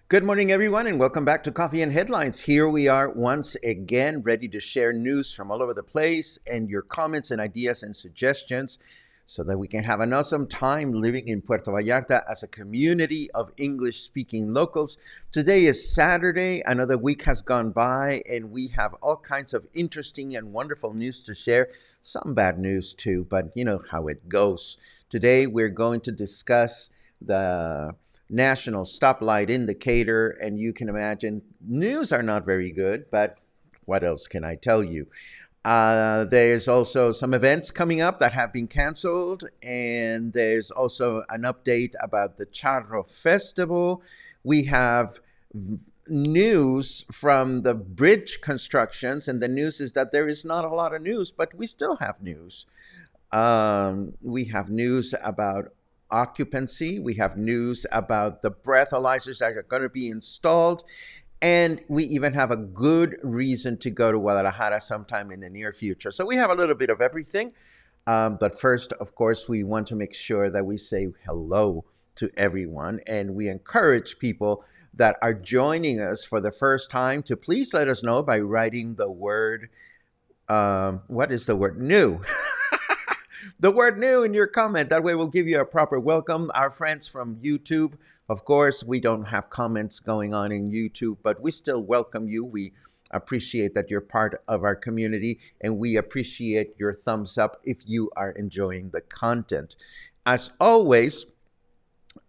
Good morning, everyone, and welcome back to Coffee and Headlines. Here we are once again, ready to share news from all over the place and your comments and ideas and suggestions so that we can have an awesome time living in Puerto Vallarta as a community of English-speaking locals. Today is Saturday. Another week has gone by, and we have all kinds of interesting and wonderful news to share. Some bad news, too, but you know how it goes. Today, we're going to discuss the national stoplight indicator, and you can imagine news are not very good, but what else can I tell you? There's also some events coming up that have been canceled, and there's also an update about the Charro festival. We have news from the bridge constructions, and the news is that there is not a lot of news, but we still have news. We have news about occupancy. We have news about the breathalyzers that are going to be installed. And we even have a good reason to go to Guadalajara sometime in the near future. So we have a little bit of everything. But first, of course, we want to make sure that we say hello to everyone. And we encourage people that are joining us for the first time to please let us know by writing the word, what is the word? New. The word new in your comment. That way we'll give you a proper welcome. Our friends from YouTube, of course, we don't have comments going on in YouTube, but we still welcome you. We appreciate that you're part of our community, and we appreciate your thumbs up if you are enjoying the content. As always,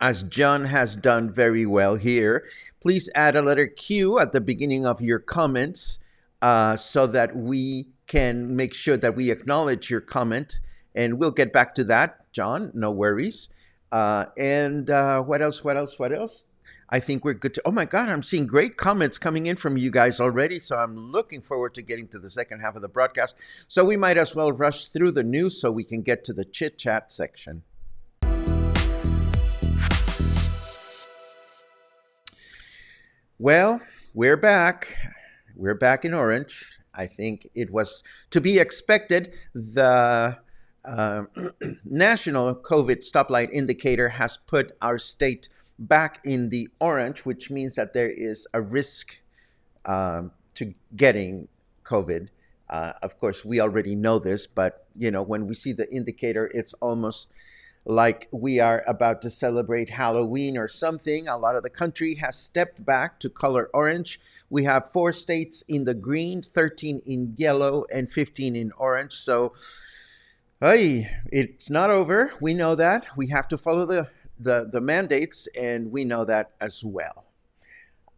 as John has done very well here, please add a letter Q at the beginning of your comments so that we can make sure that we acknowledge your comment. And we'll get back to that, John, no worries. And what else? I think we're good to, oh my God, I'm seeing great comments coming in from you guys already. So I'm looking forward to getting to the second half of the broadcast. So we might as well rush through the news so we can get to the chit chat section. Well, we're back. We're back in orange. I think it was to be expected. The national COVID stoplight indicator has put our state back in the orange, which means that there is a risk to getting COVID. Of course, we already know this, but you know, when we see the indicator, it's almost like we are about to celebrate Halloween or something. A lot of the country has stepped back to color orange. We have 4 states in the green, 13 in yellow, and 15 in orange. So hey, it's not over. We know that. We have to follow the mandates, and we know that as well.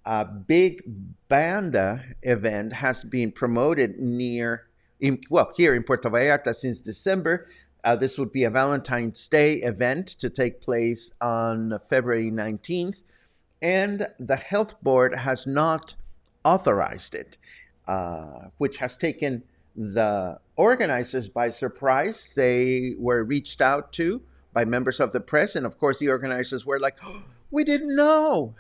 A big banda event has been promoted here in Puerto Vallarta since December. This would be a Valentine's Day event to take place on February 19th, and the health board has not authorized it, which has taken the organizers by surprise. They were reached out to by members of the press. And of course, the organizers were like, oh, we didn't know.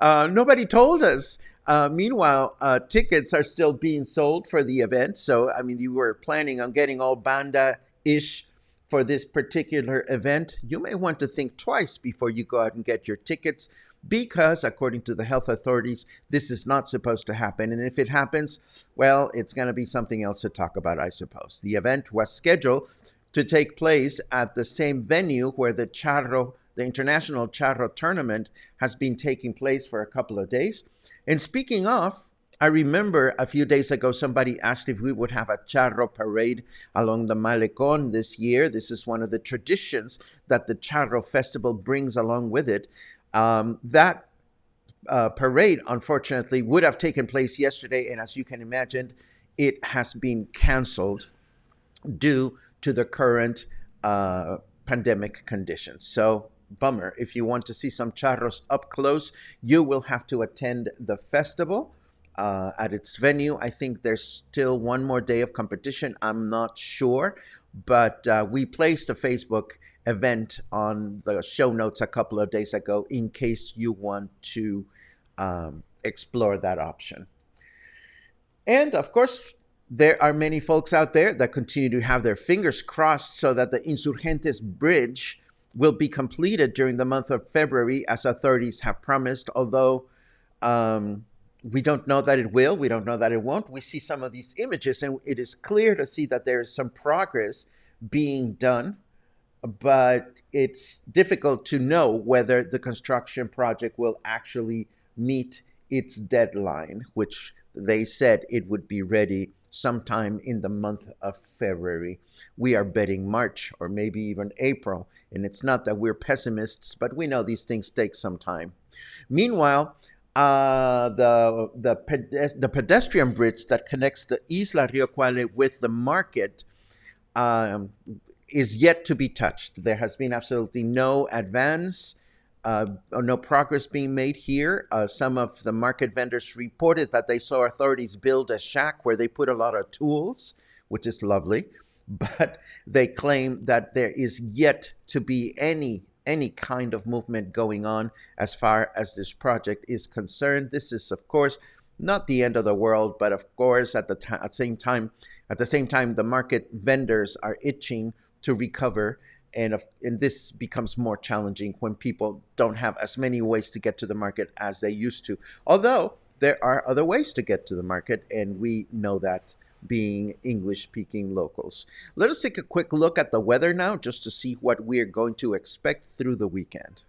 Nobody told us. Meanwhile, tickets are still being sold for the event. So, I mean, you were planning on getting all banda-ish for this particular event. You may want to think twice before you go out and get your tickets, because according to the health authorities, this is not supposed to happen. And if it happens, well, it's going to be something else to talk about, I suppose. The event was scheduled to take place at the same venue where the Charro, the International Charro Tournament, has been taking place for a couple of days. And speaking of, I remember a few days ago, somebody asked if we would have a Charro parade along the Malecon this year. This is one of the traditions that the Charro Festival brings along with it. That parade, unfortunately, would have taken place yesterday. And as you can imagine, it has been canceled due to the current pandemic conditions. So, bummer. If you want to see some charros up close, you will have to attend the festival at its venue. I think there's still one more day of competition. I'm not sure, but we placed a Facebook event on the show notes a couple of days ago in case you want to explore that option. And of course, there are many folks out there that continue to have their fingers crossed so that the Insurgentes Bridge will be completed during the month of February, as authorities have promised, although we don't know that it will. We don't know that it won't. We see some of these images, and it is clear to see that there is some progress being done, but it's difficult to know whether the construction project will actually meet its deadline, which they said it would be ready sometime in the month of February. We are betting March or maybe even April. And it's not that we're pessimists, but we know these things take some time. Meanwhile, the pedestrian bridge that connects the Isla Rio Cuale with the market is yet to be touched. There has been absolutely no advance, no progress being made here. Some of the market vendors reported that they saw authorities build a shack where they put a lot of tools, which is lovely, but they claim that there is yet to be any kind of movement going on as far as this project is concerned. This is, of course, not the end of the world, but of course, at the same time, the market vendors are itching to recover. And this becomes more challenging when people don't have as many ways to get to the market as they used to. Although there are other ways to get to the market, and we know that, being English-speaking locals. Let us take a quick look at the weather now, just to see what we're going to expect through the weekend.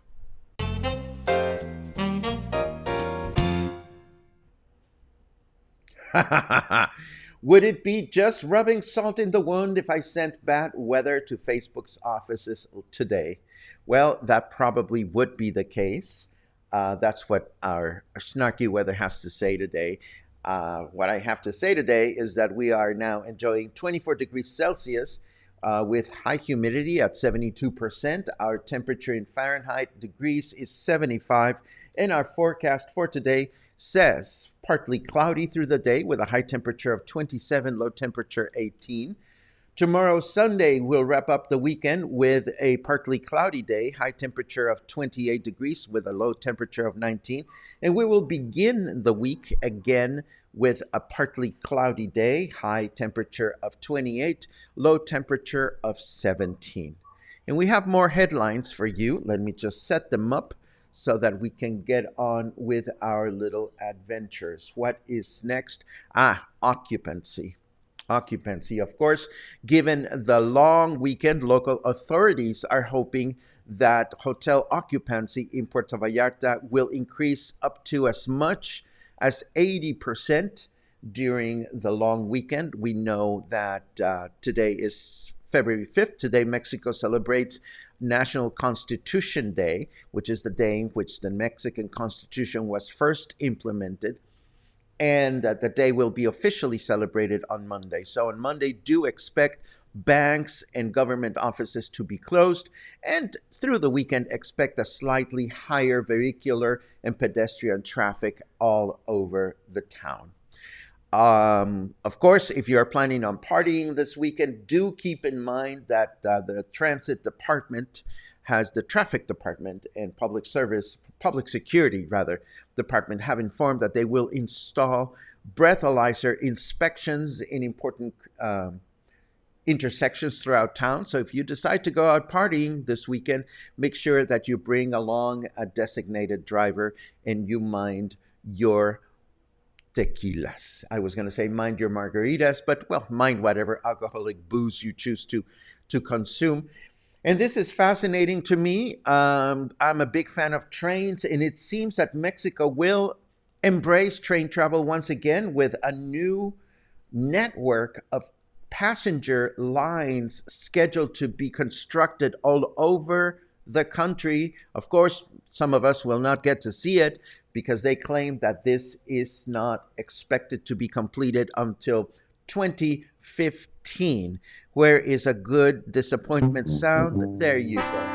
Would it be just rubbing salt in the wound if I sent bad weather to Facebook's offices today? Well, that probably would be the case. That's what our snarky weather has to say today. What I have to say today is that we are now enjoying 24 degrees Celsius with high humidity at 72%. Our temperature in Fahrenheit degrees is 75. And our forecast for today says partly cloudy through the day with a high temperature of 27, low temperature 18. Tomorrow, Sunday, we'll wrap up the weekend with a partly cloudy day, high temperature of 28 degrees with a low temperature of 19. And we will begin the week again with a partly cloudy day, high temperature of 28, low temperature of 17. And we have more headlines for you. Let me just set them up so that we can get on with our little adventures. What is next? Occupancy. Occupancy, of course, given the long weekend, local authorities are hoping that hotel occupancy in Puerto Vallarta will increase up to as much as 80% during the long weekend. We know that today is February 5th. Today, Mexico celebrates National Constitution Day, which is the day in which the Mexican Constitution was first implemented. And the day will be officially celebrated on Monday. So on Monday, do expect banks and government offices to be closed. And through the weekend, expect a slightly higher vehicular and pedestrian traffic all over the town. Of course, if you are planning on partying this weekend, do keep in mind that the transit department has the traffic department and public security rather, department have informed that they will install breathalyzer inspections in important intersections throughout town. So if you decide to go out partying this weekend, make sure that you bring along a designated driver and you mind your tequilas. I was going to say mind your margaritas, but well, mind whatever alcoholic booze you choose to consume. And this is fascinating to me. I'm a big fan of trains, and it seems that Mexico will embrace train travel once again with a new network of passenger lines scheduled to be constructed all over the country. Of course, some of us will not get to see it because they claim that this is not expected to be completed until 2015. Where is a good disappointment sound? There you go.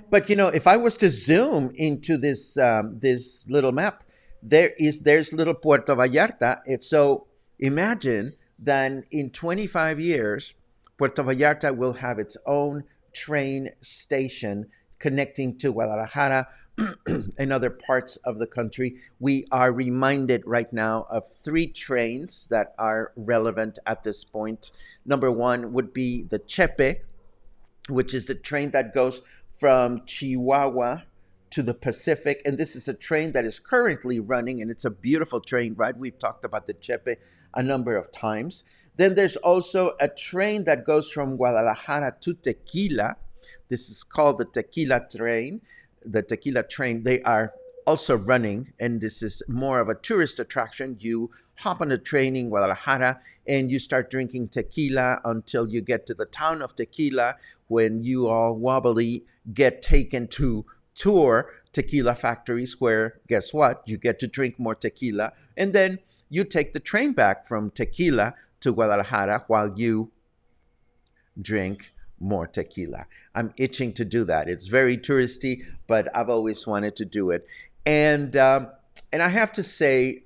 But if I was to zoom into this little map, there's little Puerto Vallarta. So imagine that in 25 years, Puerto Vallarta will have its own train station connecting to Guadalajara and other parts of the country. We are reminded right now of three trains that are relevant at this point. Number one would be the Chepe, which is the train that goes from Chihuahua to the Pacific. And this is a train that is currently running, and it's a beautiful train ride. We've talked about the Chepe a number of times. Then there's also a train that goes from Guadalajara to Tequila. This is called the Tequila train. The Tequila train, they are also running, and this is more of a tourist attraction. You hop on a train in Guadalajara and you start drinking tequila until you get to the town of Tequila, when you all wobbly get taken to tour tequila factories where, guess what, you get to drink more tequila, and then you take the train back from Tequila to Guadalajara while you drink more tequila. I'm itching to do that. It's very touristy, but I've always wanted to do it. And I have to say,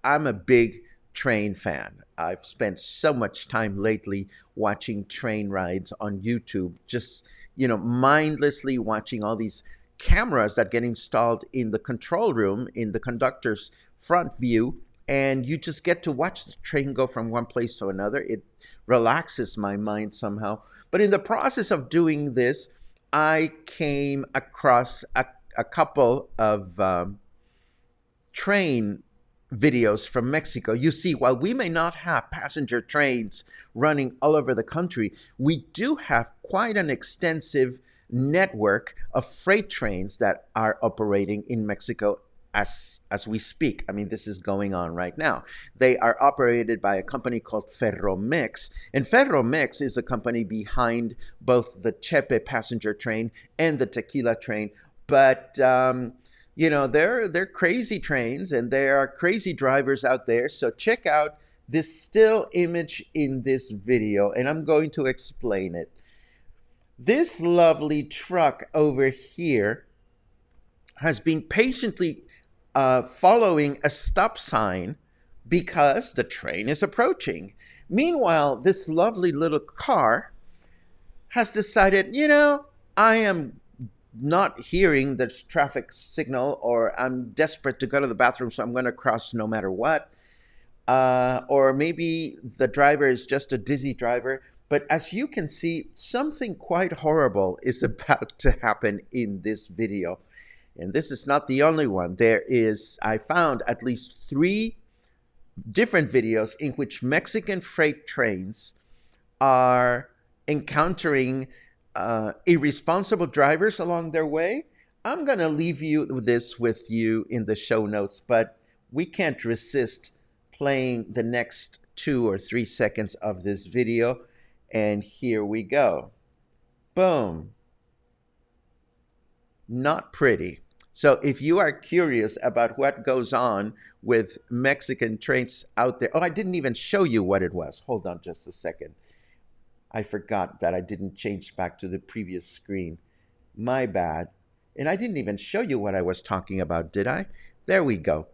I'm a big train fan. I've spent so much time lately watching train rides on YouTube, just, mindlessly watching all these cameras that get installed in the control room, in the conductor's front view, and you just get to watch the train go from one place to another. It relaxes my mind somehow. But in the process of doing this, I came across a couple of train videos from Mexico. You see, while we may not have passenger trains running all over the country, we do have quite an extensive network of freight trains that are operating in Mexico as we speak. I mean, this is going on right now. They are operated by a company called Ferromex, and Ferromex is a company behind both the Chepe passenger train and the Tequila train. But they're crazy trains, and there are crazy drivers out there. So check out this still image in this video, and I'm going to explain it. This lovely truck over here has been patiently following a stop sign because the train is approaching. Meanwhile, this lovely little car has decided, I am not hearing the traffic signal, or I'm desperate to go to the bathroom, so I'm going to cross no matter what. Or maybe the driver is just a dizzy driver. But as you can see, something quite horrible is about to happen in this video. And this is not the only one. I found at least 3 different videos in which Mexican freight trains are encountering irresponsible drivers along their way. I'm going to leave this with you in the show notes, but we can't resist playing the next 2 or 3 seconds of this video. And here we go. Boom. Not pretty. So if you are curious about what goes on with Mexican trains out there, I didn't even show you what it was. Hold on just a second. I forgot that I didn't change back to the previous screen. My bad. And I didn't even show you what I was talking about, did I? There we go.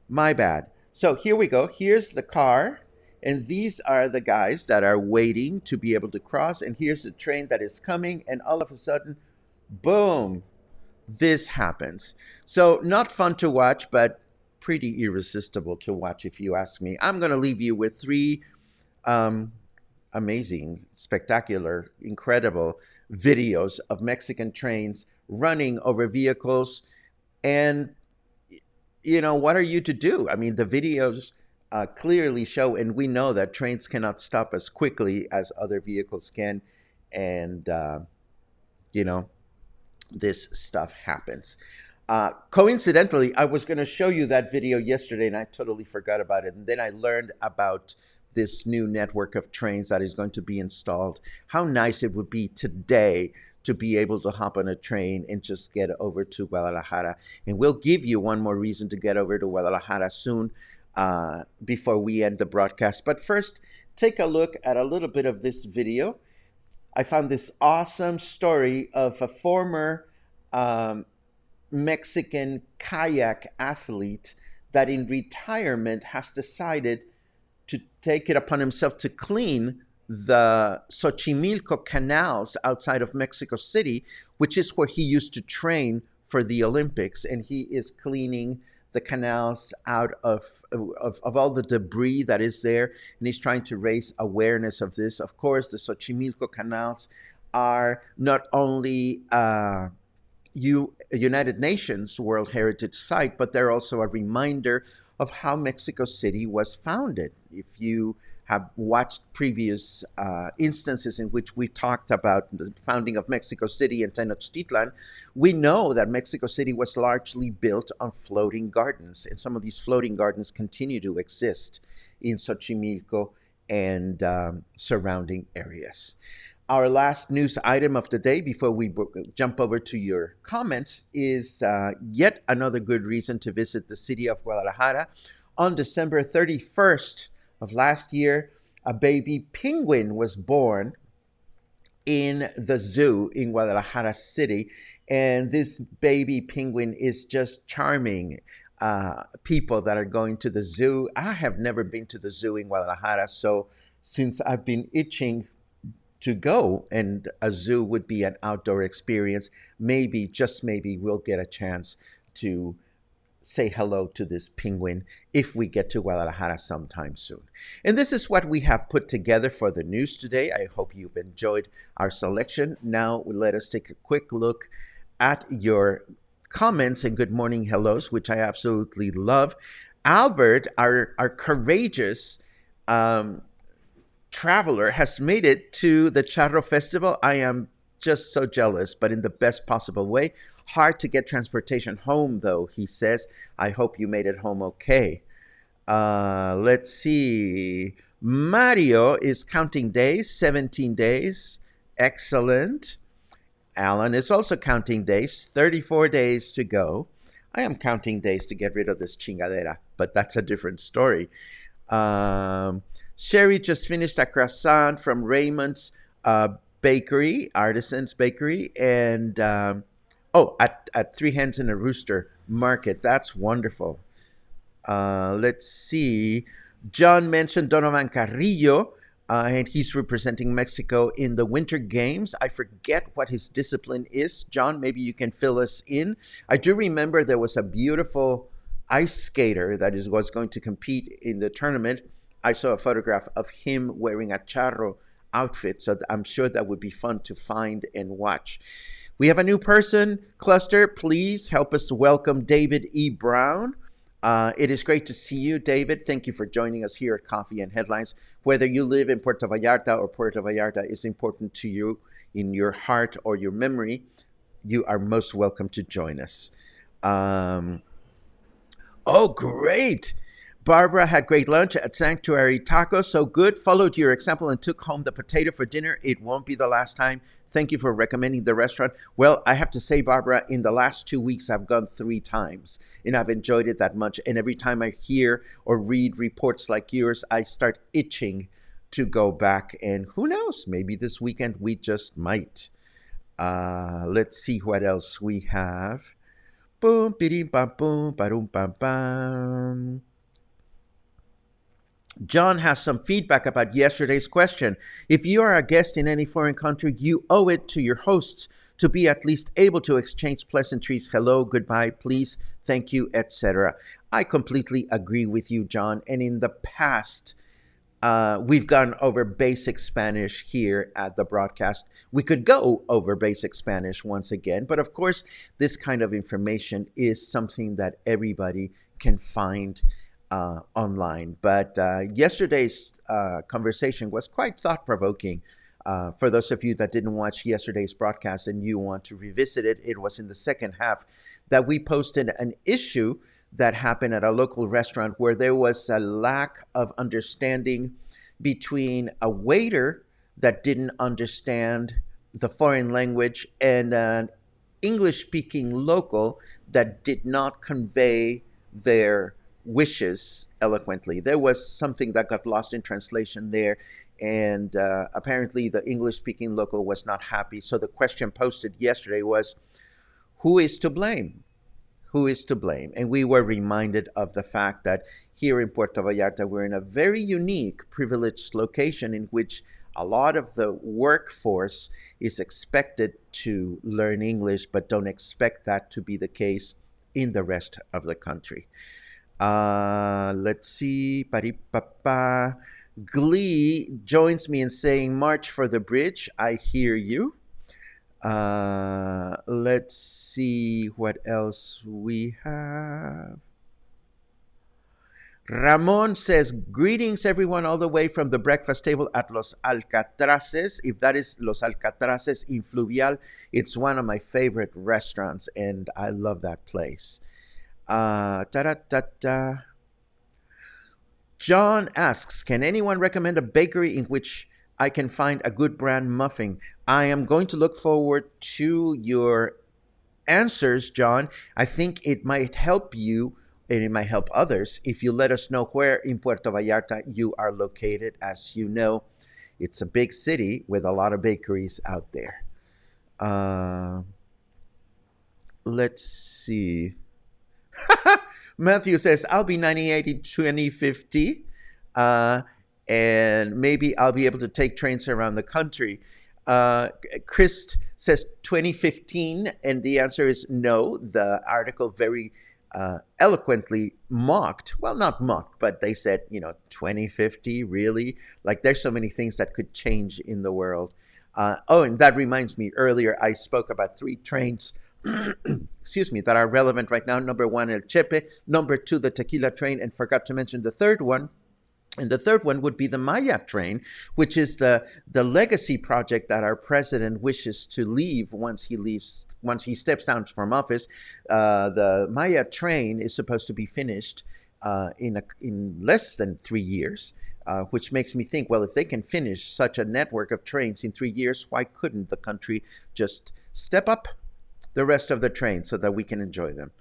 My bad. So here we go. Here's the car, and these are the guys that are waiting to be able to cross. And here's the train that is coming, and all of a sudden, boom, this happens. So not fun to watch, but pretty irresistible to watch if you ask me. I'm going to leave you with three um, amazing, spectacular, incredible videos of Mexican trains running over vehicles. And, you know, what are you to do? I mean, the videos clearly show, and we know that trains cannot stop as quickly as other vehicles can. And, you know, this stuff happens. Coincidentally, I was going to show you that video yesterday and I totally forgot about it. And then I learned about this new network of trains that is going to be installed. How nice it would be today to be able to hop on a train and just get over to Guadalajara. And we'll give you one more reason to get over to Guadalajara soon before we end the broadcast. But first, take a look at a little bit of this video. I found this awesome story of a former Mexican kayak athlete that in retirement has decided to take it upon himself to clean the Xochimilco canals outside of Mexico City, which is where he used to train for the Olympics. And he is cleaning the canals out of all the debris that is there. And he's trying to raise awareness of this. Of course, the Xochimilco canals are not only United Nations World Heritage Site, but they're also a reminder of how Mexico City was founded. If you have watched previous instances in which we talked about the founding of Mexico City and Tenochtitlan, we know that Mexico City was largely built on floating gardens. And some of these floating gardens continue to exist in Xochimilco and surrounding areas. Our last news item of the day before we jump over to your comments is yet another good reason to visit the city of Guadalajara. On December 31st of last year, a baby penguin was born in the zoo in Guadalajara City. And this baby penguin is just charming people that are going to the zoo. I have never been to the zoo in Guadalajara, so since I've been itching to go, and a zoo would be an outdoor experience, maybe, just maybe, we'll get a chance to say hello to this penguin if we get to Guadalajara sometime soon. And this is what we have put together for the news today. I hope you've enjoyed our selection. Now let us take a quick look at your comments and good morning hellos, which I absolutely love. Albert, our courageous traveler, has made it to the Charro Festival. I am just so jealous, but in the best possible way. Hard to get transportation home, though, he says. I hope you made it home okay. Let's see. Mario is counting days, 17 days. Excellent. Alan is also counting days, 34 days to go. I am counting days to get rid of this chingadera, but that's a different story. Sherry just finished a croissant from Raymond's bakery, Artisan's Bakery, and at Three Hens and a Rooster Market. That's wonderful. Let's see. John mentioned Donovan Carrillo, and he's representing Mexico in the Winter Games. I forget what his discipline is. John, maybe you can fill us in. I do remember there was a beautiful ice skater that was going to compete in the tournament. I saw a photograph of him wearing a Charro outfit, so I'm sure that would be fun to find and watch. We have a new person cluster. Please help us welcome David E. Brown. It is great to see you, David. Thank you for joining us here at Coffee and Headlines. Whether you live in Puerto Vallarta or Puerto Vallarta is important to you in your heart or your memory, you are most welcome to join us. Oh, great. Barbara had great lunch at Sanctuary Tacos. So good. Followed your example and took home the potato for dinner. It won't be the last time. Thank you for recommending the restaurant. Well, I have to say, Barbara, in the last 2 weeks, I've gone 3 times, and I've enjoyed it that much. And every time I hear or read reports like yours, I start itching to go back. And who knows, maybe this weekend we just might. Let's see what else we have. Boom, bidim, bam, boom, ba-dum, bam, bam. John has some feedback about yesterday's question. If you are a guest in any foreign country, you owe it to your hosts to be at least able to exchange pleasantries, hello, goodbye, please, thank you, etc. I completely agree with you, John. And in the past, we've gone over basic Spanish here at the broadcast. We could go over basic Spanish once again, but of course, this kind of information is something that everybody can find online. But yesterday's conversation was quite thought provoking. For those of you that didn't watch yesterday's broadcast and you want to revisit it, it was in the second half that we posted an issue that happened at a local restaurant where there was a lack of understanding between a waiter that didn't understand the foreign language and an English speaking local that did not convey their wishes eloquently. There was something that got lost in translation there, and apparently the English speaking local was not happy. So the question posted yesterday was, who is to blame? Who is to blame? And we were reminded of the fact that here in Puerto Vallarta, we're in a very unique, privileged location in which a lot of the workforce is expected to learn English, but don't expect that to be the case in the rest of the country. Let's see. Paripapa. Glee joins me in saying, March for the bridge. I hear you. Let's see what else we have. Ramon says, greetings everyone all the way from the breakfast table at Los Alcatraces. If that is Los Alcatraces in Fluvial, it's one of my favorite restaurants and I love that place. John asks, can anyone recommend a bakery in which I can find a good brand muffin? I am going to look forward to your answers, John. I think it might help you and it might help others if you let us know where in Puerto Vallarta you are located. As you know, it's a big city with a lot of bakeries out there. Let's see. Matthew says, I'll be 98 in 2050, and maybe I'll be able to take trains around the country. Chris says 2015, and the answer is no. The article very eloquently mocked, well, not mocked, but they said, 2050, really? Like, there's so many things that could change in the world. And that reminds me, earlier I spoke about 3 trains excuse me, that are relevant right now. Number 1, El Chepe. Number 2, the Tequila train, and forgot to mention the third one. And the third one would be the Maya train, which is the legacy project that our president wishes to leave once he steps down from office. The Maya train is supposed to be finished in less than 3 years, which makes me think, well, if they can finish such a network of trains in 3 years, why couldn't the country just step up the rest of the trains so that we can enjoy them?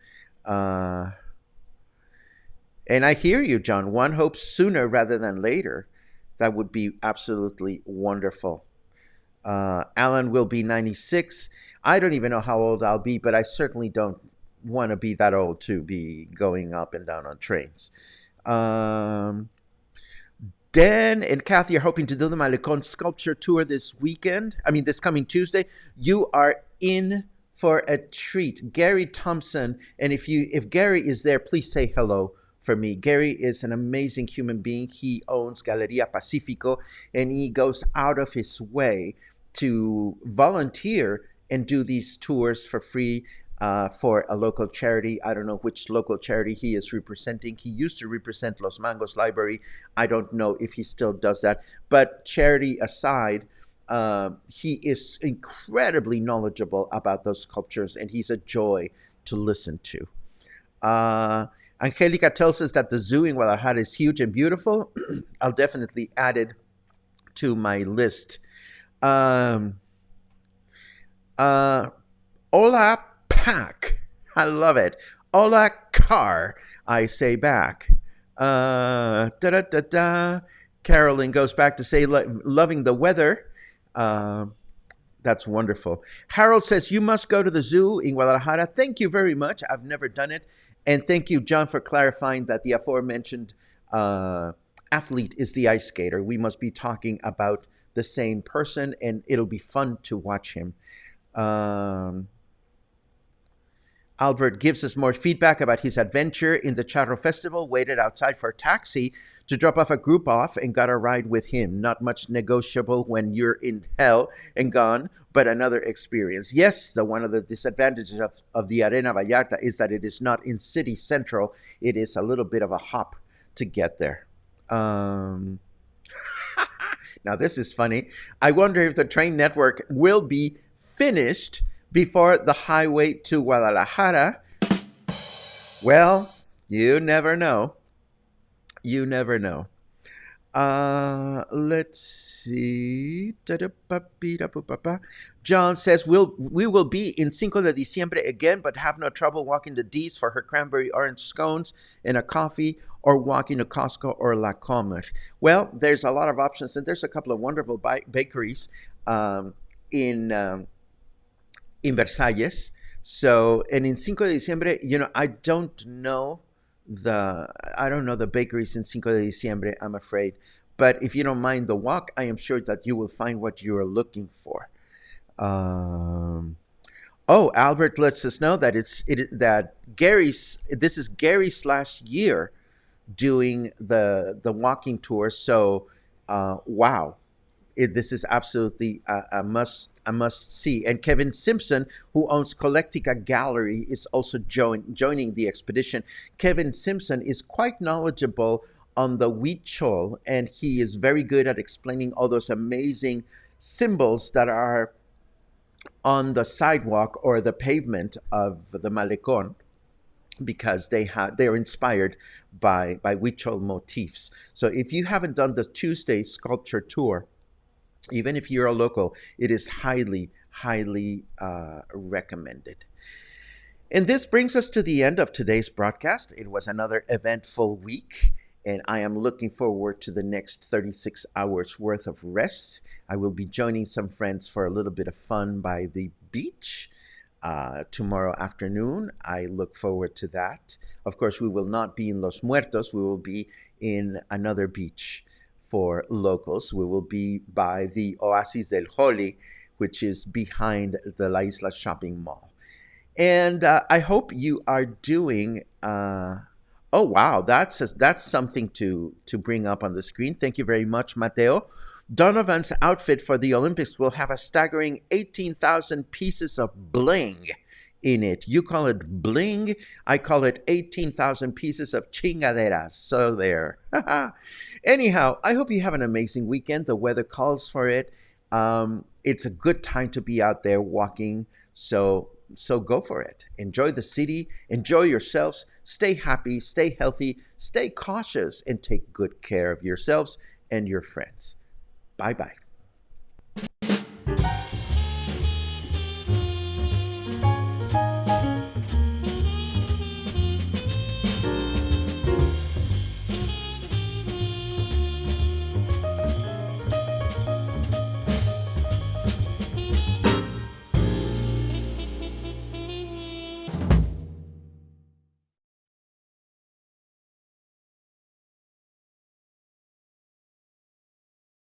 And I hear you, John. One hopes sooner rather than later. That would be absolutely wonderful. Alan will be 96. I don't even know how old I'll be, but I certainly don't want to be that old to be going up and down on trains. Dan and Kathy are hoping to do the Malecon sculpture tour this coming Tuesday. You are in for a treat. Gary Thompson, and if Gary is there, please say hello for me. Gary is an amazing human being. He owns Galeria Pacifico, and he goes out of his way to volunteer and do these tours for free for a local charity. I don't know which local charity he is representing. He used to represent Los Mangos Library. I don't know if he still does that. But charity aside, he is incredibly knowledgeable about those sculptures, and he's a joy to listen to. Angelica tells us that the zoo in Guadalajara is huge and beautiful. I'll definitely add it to my list. Hola, Pack. I love it. Hola, Car. I say back. Carolyn goes back to say, loving the weather. That's wonderful. Harold says, you must go to the zoo in Guadalajara. Thank you very much. I've never done it. And thank you, John, for clarifying that the aforementioned athlete is the ice skater. We must be talking about the same person, and it'll be fun to watch him. Um, Albert gives us more feedback about his adventure in the Charro Festival, waited outside for a taxi to drop off a group off and got a ride with him. Not much negotiable when you're in hell and gone, but another experience. Yes, one of the disadvantages of the Arena Vallarta is that it is not in city central. It is a little bit of a hop to get there. Now, this is funny. I wonder if the train network will be finished before the highway to Guadalajara. Well, you never know. You never know. Let's see. John says we will be in Cinco de Diciembre again, but have no trouble walking to D's for her cranberry orange scones and a coffee, or walking to Costco or La Comer. Well, there's a lot of options, and there's a couple of wonderful bakeries in Versalles. So, and in Cinco de Diciembre, I don't know the bakeries in Cinco de Diciembre, I'm afraid. But if you don't mind the walk, I am sure that you will find what you are looking for. Albert lets us know that this is Gary's last year doing the walking tour. So, wow. This is absolutely a must see. And Kevin Simpson, who owns Collectica Gallery, is also joining the expedition. Kevin Simpson is quite knowledgeable on the huichol, and he is very good at explaining all those amazing symbols that are on the sidewalk or the pavement of the Malecon, because they're inspired by huichol motifs. So if you haven't done the Tuesday sculpture tour, even if you're a local, it is highly, highly recommended. And this brings us to the end of today's broadcast. It was another eventful week, and I am looking forward to the next 36 hours worth of rest. I will be joining some friends for a little bit of fun by the beach tomorrow afternoon. I look forward to that. Of course, we will not be in Los Muertos. We will be in another beach. For locals, we will be by the Oasis del Joli, which is behind the La Isla Shopping Mall. And I hope you are doing. Oh wow, that's something to bring up on the screen. Thank you very much, Mateo. Donovan's outfit for the Olympics will have a staggering 18,000 pieces of bling in it. You call it bling, I call it 18,000 pieces of chingaderas. So there. Anyhow, I hope you have an amazing weekend. The weather calls for it. It's a good time to be out there walking. So go for it. Enjoy the city. Enjoy yourselves. Stay happy. Stay healthy. Stay cautious. And take good care of yourselves and your friends. Bye-bye.